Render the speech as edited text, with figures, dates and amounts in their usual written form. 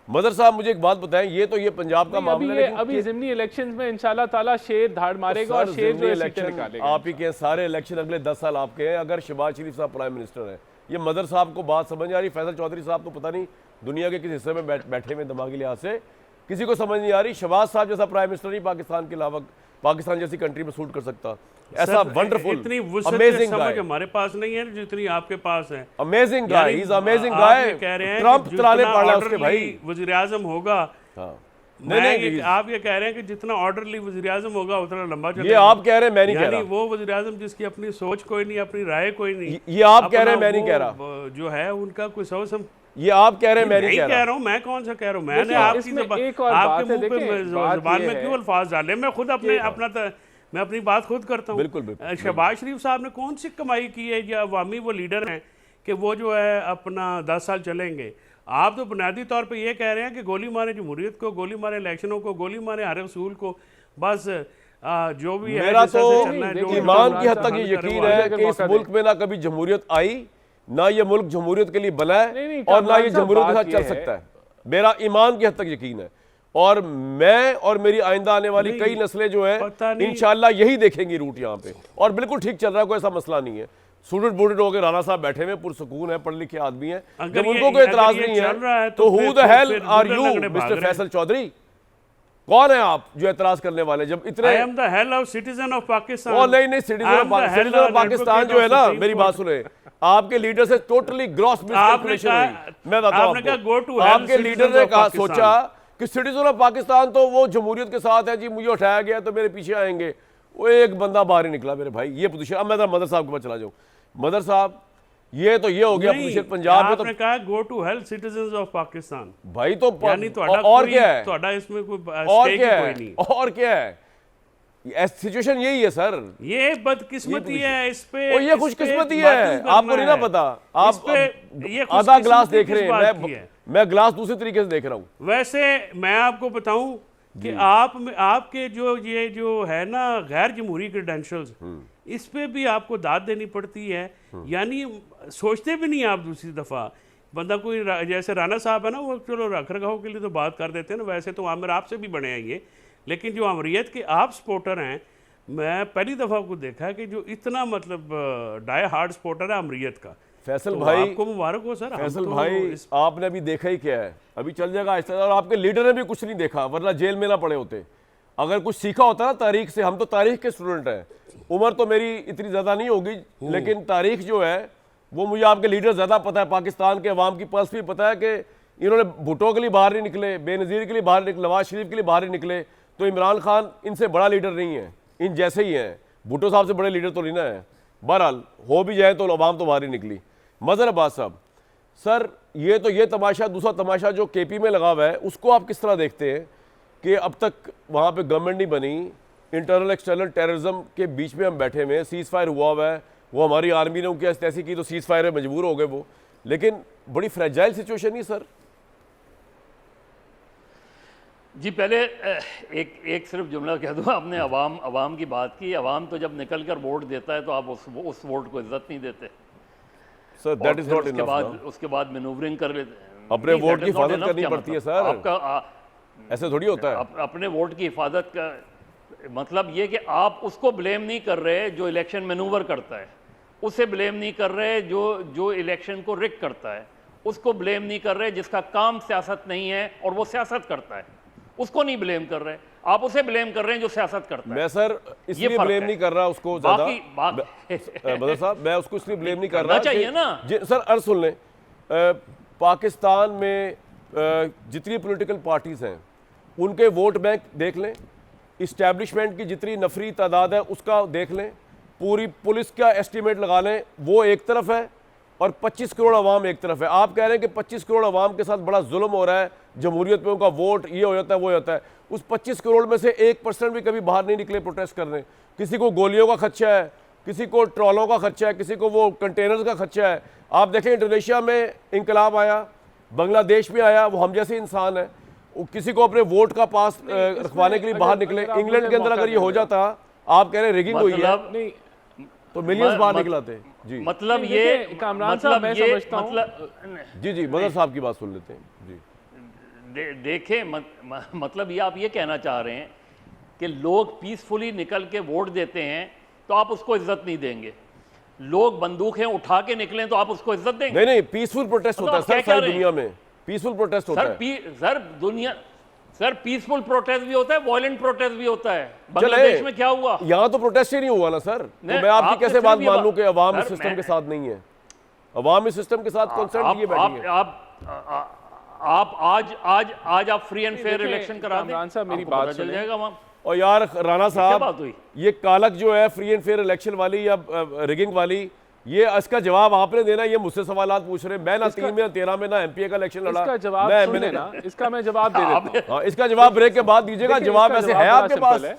Mother साहब मुझे एक बात बताएं, ये पंजाब का मामला है, अभी ज़िमनी इलेक्शंस में इंशाल्लाह ताला शेर धाड़ मारेगा और शेर जो है सीटें निकालेगा। आप ही के सारे इलेक्शन अगले 10 साल आपके हैं, अगर शहबाज शरीफ साहब प्राइम मिनिस्टर हैं। ये मदर साहब को बात समझ आ रही, फैसल चौधरी साहब तो पता नहीं दुनिया के किस हिस्से में बैठे हुए दिमागी लिहाज से, किसी को समझ नहीं आ रही। शहबाज साहब जैसा प्राइम मिनिस्टर ही पाकिस्तान के अलावा पाकिस्तान जैसी कंट्री में सूट कर सकता, ऐसा वंडरफुल इतनी अमेजिंग समझ हमारे पास नहीं है जितनी आपके पास है। Amazing guy, he is amazing guy. कह रहे हैं ट्रंप तराने पड़ रहा है उसके भाई, वज़ीर आज़म होगा। नहीं, आप ये कह रहे हैं कि जितना ऑर्डरली वज़ीर आज़म होगा उतना लंबा चलेगा। ये आप कह रहे हैं, मैं नहीं कह रहा। वो वज़ीर आज़म जिसकी अपनी सोच कोई नहीं, अपनी राय कोई नहीं, ये आप कह रहे हैं, मैं नहीं कह रहा। जो है उनका कोई सोच ये आप कह रहे हैं, मैं नहीं कह रहा हूँ। मैं कौन सा कह रहा हूँ? मैंने आपके मुंह पे ज़बान में क्यों अल्फाज डाले? मैं खुद मैं अपनी बात खुद करता हूँ। बिल्कुल। शहबाज शरीफ साहब ने कौन सी कमाई की है, या अवामी वो लीडर हैं कि वो जो है अपना 10 साल चलेंगे? आप तो बुनियादी तौर पे ये कह रहे हैं कि गोली मारे जमहूरियत को, गोली मारे इलेक्शनों को, गोली मारे हर उसूल को, बस जो भी है। मेरा तो ईमान की हद तक ये यकीन है कि इस मुल्क में ना कभी जमहूरियत आई, ना ये मुल्क जमहूरियत के लिए बना है, और ना ये जमहूरियत के साथ चल सकता है। मेरा ईमान की हद तक यकीन है, और मैं और मेरी आइंदा आने वाली कई नस्लें जो है इंशाल्लाह यही देखेंगी रूट यहाँ पे। और बिल्कुल ठीक चल रहा है, कोई ऐसा मसला नहीं है। सूटेड बूटेड होकर राणा साहब बैठे हुए पुरसकून है, पढ़े लिखे आदमी है, जब उनको कोई एतराज नहीं है तो who the hell are you mister Faisal Chaudhry? कौन है आप जो एतराज करने वाले? जब इतने I am the hell of citizen of Pakistan. नहीं, सिटीजन ऑफ पाकिस्तान जो है ना, मेरी बात सुने, आपके लीडर से टोटली ग्रॉस मिसकैलकुलेशन हुई। मैं बताता हूं, आपके लीडर ने कहा, सोचा कि सिटीजन ऑफ पाकिस्तान तो वो जमहूरियत के साथ है जी, मुझे उठाया गया तो मेरे पीछे आएंगे। वो एक बंदा बाहर ही निकला मेरे भाई, ये पोजीशन। अब मैं मदर साहब के पास चला जाऊं। मदर साहब, ये तो ये हो गया पोजीशन पंजाब में। तो कहा go to help citizens of Pakistan भाई, तो और क्या है? इसमें कोई और क्या है? और क्या है? सिचुएशन यही है सर। ये बदकिस्मती है, इस पे ये खुशकिस्मती है। आपको नहीं ना पता, आप आधा ग्लास देख रहे हैं, मैं ग्लास दूसरे तरीके से देख रहा हूं। वैसे मैं आपको बताऊं कि आपके ये जो है ना गैर जमहूरी क्रेडेंशियल्स, इस पे भी आपको दाद देनी पड़ती है। यानी सोचते भी नहीं आप दूसरी दफ़ा। बंदा कोई जैसे राणा साहब है ना, वो चलो रख रखाव के लिए तो बात कर देते हैं ना, वैसे तो आमिर आपसे भी बने हैं ये, लेकिन जो अमरीत के आप सपोर्टर हैं, मैं पहली दफ़ा को देखा कि जो इतना मतलब डाई हार्ड सपोर्टर है अमरीत का। फैसल तो भाई, आपको मुबारक हो सर। फैसल भाई, आपने अभी देखा ही क्या है, अभी चल जाएगा आहिस्ता, और आपके लीडर ने भी कुछ नहीं देखा, वरना जेल में ना पड़े होते। अगर कुछ सीखा होता ना तारीख से, हम तो तारीख के स्टूडेंट हैं, उम्र तो मेरी इतनी ज़्यादा नहीं होगी, लेकिन तारीख जो है वो मुझे आपके लीडर ज़्यादा पता है। पाकिस्तान के अवाम की पल्स भी पता है कि इन्होंने भुट्टो के लिए बाहर नहीं निकले, बेनज़ीर के लिए बाहर निकले, नवाज शरीफ के लिए बाहर नहीं निकले, तो इमरान खान इनसे बड़ा लीडर नहीं है, इन जैसे ही हैं। भुट्टो साहब से बड़े लीडर तो नहीं ना है। बहरहाल हो भी जाए तो अवाम तो बाहर ही निकली। मज़र अब्बास साहब, सर ये तमाशा, दूसरा तमाशा जो केपी में लगा हुआ है, उसको आप किस तरह देखते हैं कि अब तक वहाँ पे गवर्नमेंट नहीं बनी, इंटरनल एक्सटर्नल टेररिज्म के बीच में हम बैठे हुए हैं, सीज़ फायर हुआ है, वो हमारी आर्मी ने उनकी ऐसी की तो सीज़ फायर में मजबूर हो गए वो, लेकिन बड़ी फ्रेजाइल सिचुएशन नहीं सर? जी पहले एक सिर्फ जुमला कह दूँ, आपने अवाम की बात की। अवाम तो जब निकल कर वोट देता है तो आप उस वोट को इज्जत नहीं देते sir. That is not enough. उसके बाद मैनूवरिंग कर लेते हैं। अपने वोट की हिफाजत करनी पड़ती है सर, आपका ऐसे थोड़ी होता है। अपने वोट की हिफाजत का मतलब ये कि आप उसको ब्लेम नहीं कर रहे जो इलेक्शन मैनूवर करता है, उसे ब्लेम नहीं कर रहे जो इलेक्शन को रिक करता है, उसको ब्लेम नहीं कर रहे जिसका काम सियासत नहीं है और वो सियासत करता है, उसको नहीं ब्लेम कर रहे। आप उसे ब्लेम कर रहे हैं जो सियासत करता है। मैं सर इसलिए ब्लेम नहीं कर रहा उसको ज्यादा, बदर साहब, मैं उसको इसलिए ब्लेम नहीं कर रहा चाहिए ना सर। अर्ज सुन लें, पाकिस्तान में जितनी पॉलिटिकल पार्टीज हैं उनके वोट बैंक देख लें, इस्टेब्लिशमेंट की जितनी नफरी तादाद है उसका देख लें, पूरी पुलिस का एस्टीमेट लगा लें, वो एक तरफ है और 25 करोड़ अवाम एक तरफ है। आप कह रहे हैं कि 25 करोड़ अवाम के साथ बड़ा जुल्म हो रहा है, जमहूरियत में उनका वोट ये हो जाता है वो हो जाता है। उस 25 करोड़ में से 1% भी कभी बाहर नहीं निकले प्रोटेस्ट करने। किसी को गोलियों का खदशा है, किसी को ट्रॉलों का खदशा है, किसी को वो कंटेनर्स का खदशा है। आप देखें इंडोनेशिया में इंकलाब आया, बांग्लादेश में आया, वो हम जैसे इंसान है, किसी को अपने वोट का पास रखवाने के लिए बाहर निकले। इंग्लैंड के अंदर अगर ये हो जाता, आप कह रहे हैं रिगिंग हुई है, तो मिलियंस बाहर निकलाते। जी मतलब ये कामरान साहब, मैं समझता हूं, जी मदर साहब की बात सुन लेते हैं। जी देखें मतलब ये आप ये कहना चाह रहे हैं कि लोग पीसफुली निकल के वोट देते हैं तो आप उसको इज्जत नहीं देंगे, लोग बंदूकें उठा के निकलें तो आप उसको इज्जत देंगे? नहीं नहीं, पीसफुल प्रोटेस्ट मतलब होता है आप क्या सर, कह सारी रहे हैं? दुनिया में पीसफुल प्रोटेस्ट होता है। सर पीसफुल प्रोटेस्ट भी होता है, वायलेंट प्रोटेस्ट भी होता है। बांग्लादेश में क्या हुआ? यहाँ तो प्रोटेस्ट ही नहीं हुआ ना सर, तो नहीं, मैं आपकी आपने कैसे बात सिर्फ ये मान लूं कि अवाम इस सर, सिस्टम मैं- के साथ नहीं है? अवाम इस सिस्टम के साथ कंसर्न लिए बैठी है। आज आप फ्री एंड फेयर देखिए, इलेक्शन करा दें, कामरान साहब, मेरी आपको बात पता चल सुनें। जाएगा वहाँ और यार राणा बात साहब, हुई? ये कालक जो है फ्री एंड फेयर इलेक्शन वाली या रिगिंग वाली, ये इसका जवाब आपने देना। ये मुझसे सवाल पूछ रहे हैं, मैं ना 3 में ना 13 में ना एमपीए का इलेक्शन लड़ा। इसका जवाब मैं सुन MNA लेना, इसका मैं जवाब दे देता हूँ। हाँ, इसका जवाब ब्रेक के बाद दीजिएगा। देखिए, जवाब इसका ऐसे जवाब है बड़ा आपके सिंपल पास? है।